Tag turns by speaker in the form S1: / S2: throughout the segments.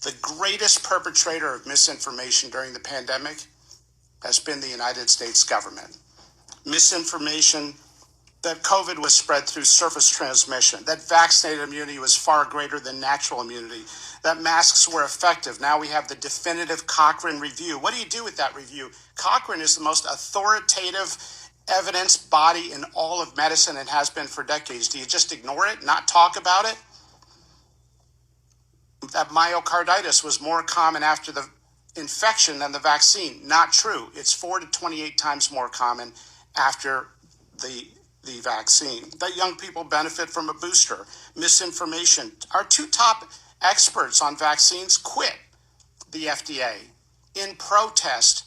S1: The greatest perpetrator of misinformation during the pandemic has been the United States government. Misinformation that COVID was spread through surface transmission, that vaccinated immunity was far greater than natural immunity, that masks were effective. Now we have the definitive Cochrane review. What do you do with that review? Cochrane is the most authoritative evidence body in all of medicine and has been for decades. Do you just ignore it, not talk about it? That myocarditis was more common after the infection than the vaccine. Not true. It's 4 to 28 times more common after the vaccine. That young people benefit from a booster. Misinformation. Our two top experts on vaccines quit the FDA in protest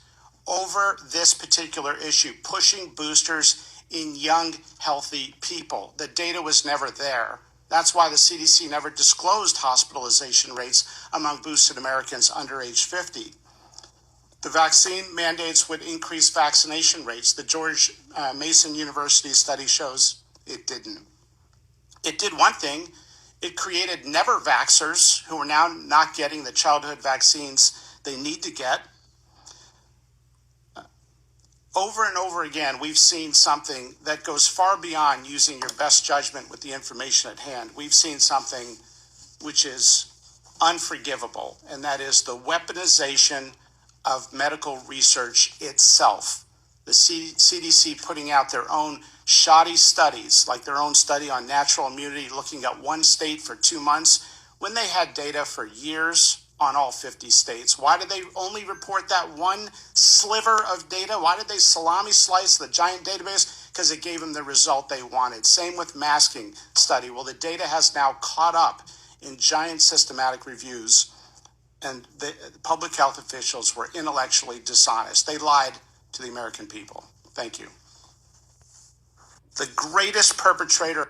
S1: over this particular issue, pushing boosters in young, healthy people. The data was never there. That's why the CDC never disclosed hospitalization rates among boosted Americans under age 50. The vaccine mandates would increase vaccination rates. The George Mason University study shows it didn't. It did one thing. It created never vaxxers who are now not getting the childhood vaccines they need to get. Over and over again, we've seen something that goes far beyond using your best judgment with the information at hand. We've seen something which is unforgivable, and that is the weaponization of medical research itself. The CDC putting out their own shoddy studies, like their own study on natural immunity, looking at one state for 2 months, when they had data for years on all 50 states. Why did they only report that one sliver of data? Why did they salami slice the giant database? Because it gave them the result they wanted. Same with masking study. Well, the data has now caught up in giant systematic reviews, and the public health officials were intellectually dishonest. They lied to the American people. Thank you. The greatest perpetrator